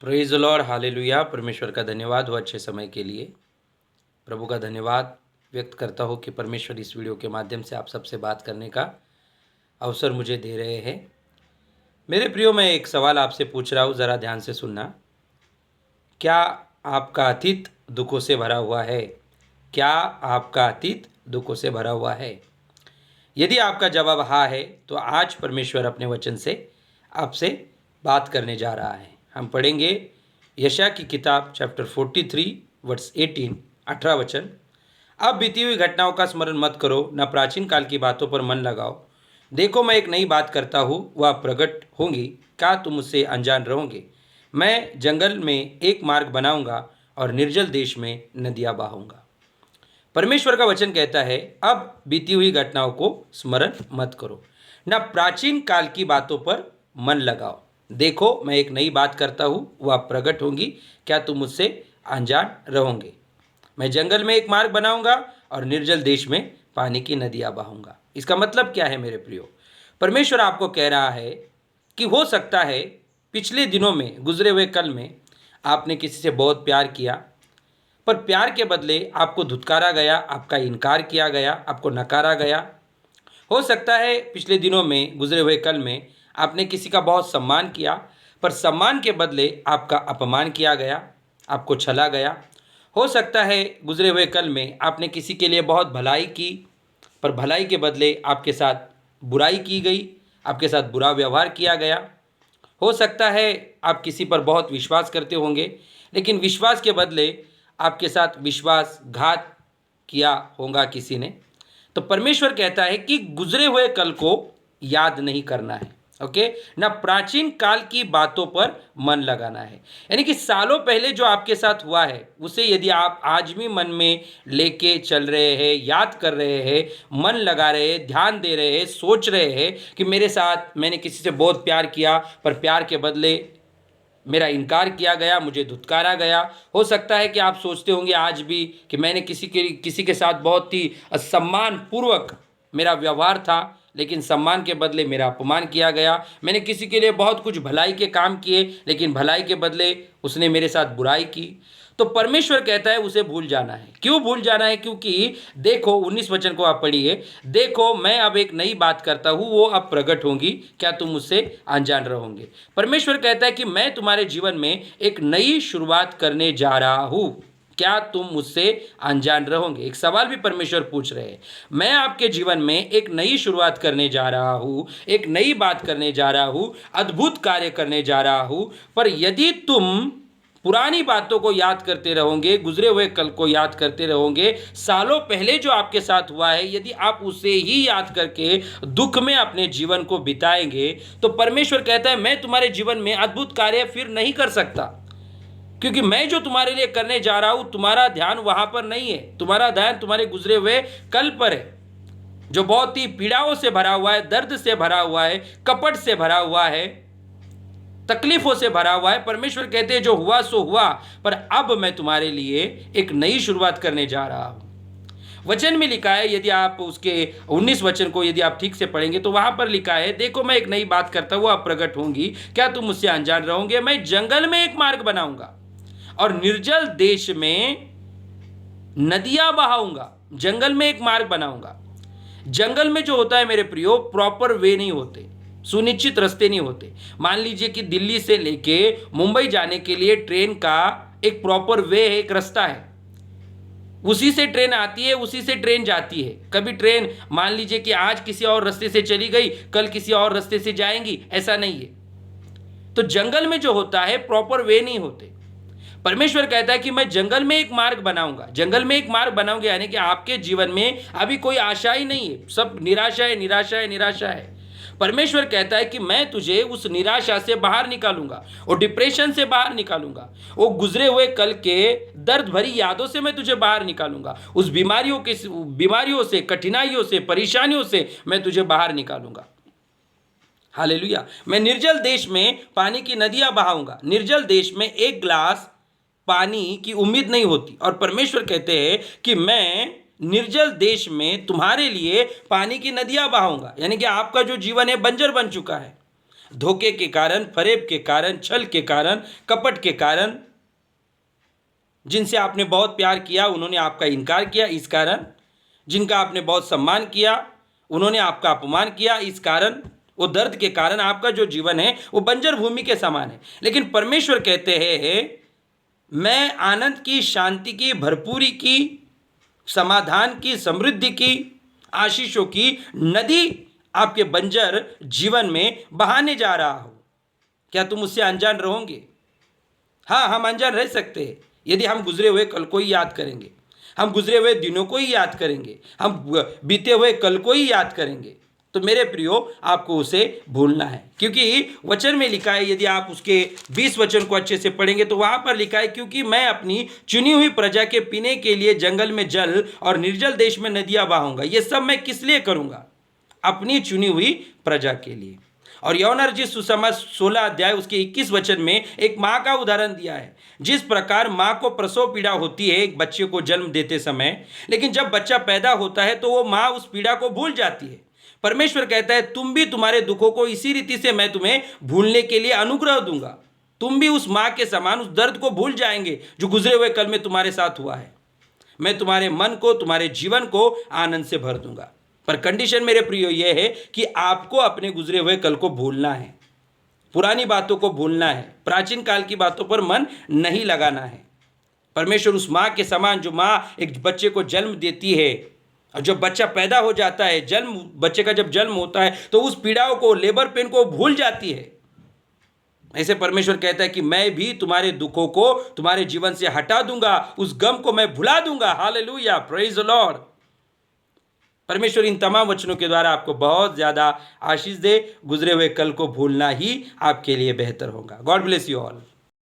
Praise the Lord, hallelujah. परमेश्वर का धन्यवाद हो अच्छे समय के लिए। प्रभु का धन्यवाद व्यक्त करता हूँ कि परमेश्वर इस वीडियो के माध्यम से आप सबसे बात करने का अवसर मुझे दे रहे हैं। मेरे प्रियो, मैं एक सवाल आपसे पूछ रहा हूँ, ज़रा ध्यान से सुनना। क्या आपका अतीत दुखों से भरा हुआ है? क्या आपका अतीत दुखों से भरा हुआ है? यदि आपका जवाब हाँ है, तो आज परमेश्वर अपने वचन से आपसे बात करने जा रहा है। हम पढ़ेंगे यशायाह की किताब चैप्टर 43 वर्स 18 वचन। अब बीती हुई घटनाओं का स्मरण मत करो, न प्राचीन काल की बातों पर मन लगाओ। देखो, मैं एक नई बात करता हूँ, वह प्रकट होंगी, क्या तुम उससे अनजान रहोगे? मैं जंगल में एक मार्ग बनाऊंगा और निर्जल देश में नदियाँ बहाऊंगा। परमेश्वर का वचन कहता है, अब बीती हुई घटनाओं को स्मरण मत करो, न प्राचीन काल की बातों पर मन लगाओ। देखो, मैं एक नई बात करता हूँ, वह प्रकट होंगी, क्या तुम मुझसे अनजान रहोगे? मैं जंगल में एक मार्ग बनाऊंगा और निर्जल देश में पानी की नदियाँ बहाऊंगा। इसका मतलब क्या है मेरे प्रियो? परमेश्वर आपको कह रहा है कि हो सकता है पिछले दिनों में, गुजरे हुए कल में, आपने किसी से बहुत प्यार किया, पर प्यार के बदले आपको धुतकारा गया, आपका इनकार किया गया, आपको नकारा गया। हो सकता है पिछले दिनों में, गुजरे हुए कल में, आपने किसी का बहुत सम्मान किया, पर सम्मान के बदले आपका अपमान किया गया, आपको छला गया। हो सकता है गुजरे हुए कल में आपने किसी के लिए बहुत भलाई की, पर भलाई के बदले आपके साथ बुराई की गई, आपके साथ बुरा व्यवहार किया गया। हो सकता है आप किसी पर बहुत विश्वास करते होंगे, लेकिन विश्वास के बदले आपके साथ विश्वासघात किया होगा किसी ने। तो परमेश्वर कहता है कि गुजरे हुए कल को याद नहीं करना है, ओके, ना प्राचीन काल की बातों पर मन लगाना है। यानी कि सालों पहले जो आपके साथ हुआ है, उसे यदि आप आज भी मन में लेके चल रहे हैं, याद कर रहे हैं, मन लगा रहे हैं, ध्यान दे रहे हैं, सोच रहे हैं कि मेरे साथ मैंने किसी से बहुत प्यार किया, पर प्यार के बदले मेरा इनकार किया गया, मुझे धुतकारा गया। हो सकता है कि आप सोचते होंगे आज भी कि मैंने किसी के साथ बहुत ही सम्मान पूर्वक मेरा व्यवहार था, लेकिन सम्मान के बदले मेरा अपमान किया गया। मैंने किसी के लिए बहुत कुछ भलाई के काम किए, लेकिन भलाई के बदले उसने मेरे साथ बुराई की। तो परमेश्वर कहता है उसे भूल जाना है। क्यों भूल जाना है? क्योंकि देखो, 19 वचन को आप पढ़िए। देखो, मैं अब एक नई बात करता हूँ, वो अब प्रकट होंगी, क्या तुम उससे अनजान रहोगे? परमेश्वर कहता है कि मैं तुम्हारे जीवन में एक नई शुरुआत करने जा रहा हूँ, क्या तुम मुझसे अनजान रहोगे? एक सवाल भी परमेश्वर पूछ रहे हैं। मैं आपके जीवन में एक नई शुरुआत करने जा रहा हूँ, एक नई बात करने जा रहा हूँ, अद्भुत कार्य करने जा रहा हूँ, पर यदि तुम पुरानी बातों को याद करते रहोगे, गुजरे हुए कल को याद करते रहोगे, सालों पहले जो आपके साथ हुआ है, यदि आप उसे ही याद करके दुख में अपने जीवन को बिताएंगे, तो परमेश्वर कहता है मैं तुम्हारे जीवन में अद्भुत कार्य फिर नहीं कर सकता। क्योंकि मैं जो तुम्हारे लिए करने जा रहा हूं, तुम्हारा ध्यान वहां पर नहीं है, तुम्हारा ध्यान तुम्हारे गुजरे हुए कल पर है, जो बहुत ही पीड़ाओं से भरा हुआ है, दर्द से भरा हुआ है, कपट से भरा हुआ है, तकलीफों से भरा हुआ है। परमेश्वर कहते हैं जो हुआ सो हुआ, पर अब मैं तुम्हारे लिए एक नई शुरुआत करने जा रहा हूं। वचन में लिखा है, यदि आप उसके 19 वचन को यदि आप ठीक से पढ़ेंगे, तो वहां पर लिखा है, देखो मैं एक नई बात करता हूं, अब प्रकट होंगी, क्या तुम मुझसे अनजान रहोगे? मैं जंगल में एक मार्ग बनाऊंगा और निर्जल देश में नदियां बहाऊंगा। जंगल में एक मार्ग बनाऊंगा। जंगल में जो होता है मेरे प्रियो, प्रॉपर वे नहीं होते, सुनिश्चित रास्ते नहीं होते। मान लीजिए कि दिल्ली से लेके मुंबई जाने के लिए ट्रेन का एक प्रॉपर वे है, एक रास्ता है, उसी से ट्रेन आती है, उसी से ट्रेन जाती है। कभी ट्रेन मान लीजिए कि आज किसी और रास्ते से चली गई, कल किसी और रास्ते से जाएंगी, ऐसा नहीं है। तो जंगल में जो होता है प्रॉपर वे नहीं होते। परमेश्वर कहता है कि मैं जंगल में एक मार्ग बनाऊंगा। जंगल में एक मार्ग बनाऊंगा यानी कि आपके जीवन में अभी कोई आशा ही नहीं है, सब निराशा है, निराशा है, निराशा है। परमेश्वर कहता है कि मैं तुझे उस निराशा से बाहर निकालूंगा, और डिप्रेशन से बाहर निकालूंगा, वो गुजरे हुए कल के दर्द भरी यादों से मैं तुझे बाहर निकालूंगा, उस बीमारियों से, कठिनाइयों से, परेशानियों से मैं तुझे बाहर निकालूंगा। हालेलुया। मैं निर्जल देश में पानी की नदियां बहाऊंगा। निर्जल देश में एक गिलास पानी की उम्मीद नहीं होती, और परमेश्वर कहते हैं कि मैं निर्जल देश में तुम्हारे लिए पानी की नदियां बहाऊंगा। यानी कि आपका जो जीवन है बंजर बन चुका है, धोखे के कारण, फरेब के कारण, छल के कारण, कपट के कारण, जिनसे आपने बहुत प्यार किया उन्होंने आपका इनकार किया, इस कारण जिनका आपने बहुत सम्मान किया उन्होंने आपका अपमान किया, इस कारण वो दर्द के कारण आपका जो जीवन है वो बंजर भूमि के समान है। लेकिन परमेश्वर कहते हैं मैं आनंद की, शांति की, भरपूरी की, समाधान की, समृद्धि की, आशीषों की नदी आपके बंजर जीवन में बहाने जा रहा हूं। क्या तुम उससे अनजान रहोगे? हाँ, हम अनजान रह सकते हैं यदि हम गुजरे हुए कल को ही याद करेंगे, हम गुजरे हुए दिनों को ही याद करेंगे, हम बीते हुए कल को ही याद करेंगे। तो मेरे प्रियो, आपको उसे भूलना है, क्योंकि वचन में लिखा है, यदि आप उसके 20 वचन को अच्छे से पढ़ेंगे तो वहां पर लिखा है, क्योंकि मैं अपनी चुनी हुई प्रजा के पीने के लिए जंगल में जल और निर्जल देश में नदियां बहाऊंगा। ये सब मैं किस लिए करूंगा? अपनी चुनी हुई प्रजा के लिए। और यूहन्ना रचित सुसमाचार 16 अध्याय उसके 21 वचन में एक माँ का उदाहरण दिया है। जिस प्रकार माँ को प्रसव पीड़ा होती है एक बच्चे को जन्म देते समय, लेकिन जब बच्चा पैदा होता है तो वो माँ उस पीड़ा को भूल जाती है। परमेश्वर कहता है तुम भी तुम्हारे दुखों को इसी रीति से मैं तुम्हें भूलने के लिए अनुग्रह दूंगा। तुम भी उस माँ के समान उस दर्द को भूल जाएंगे जो गुजरे हुए कल में तुम्हारे साथ हुआ है। मैं तुम्हारे मन को, तुम्हारे जीवन को आनंद से भर दूंगा। पर कंडीशन मेरे प्रियो यह है कि आपको अपने गुजरे हुए कल को भूलना है, पुरानी बातों को भूलना है, प्राचीन काल की बातों पर मन नहीं लगाना है। परमेश्वर उस माँ के समान, जो माँ एक बच्चे को जन्म देती है और जब बच्चा पैदा हो जाता है, बच्चे का जब जन्म होता है तो उस पीड़ाओं को, लेबर पेन को भूल जाती है। ऐसे परमेश्वर कहता है कि मैं भी तुम्हारे दुखों को तुम्हारे जीवन से हटा दूंगा, उस गम को मैं भुला दूंगा। Hallelujah, praise the Lord. परमेश्वर इन तमाम वचनों के द्वारा आपको बहुत ज़्यादा आशीष दे। गुजरे हुए कल को भूलना ही आपके लिए बेहतर होगा। God bless you all.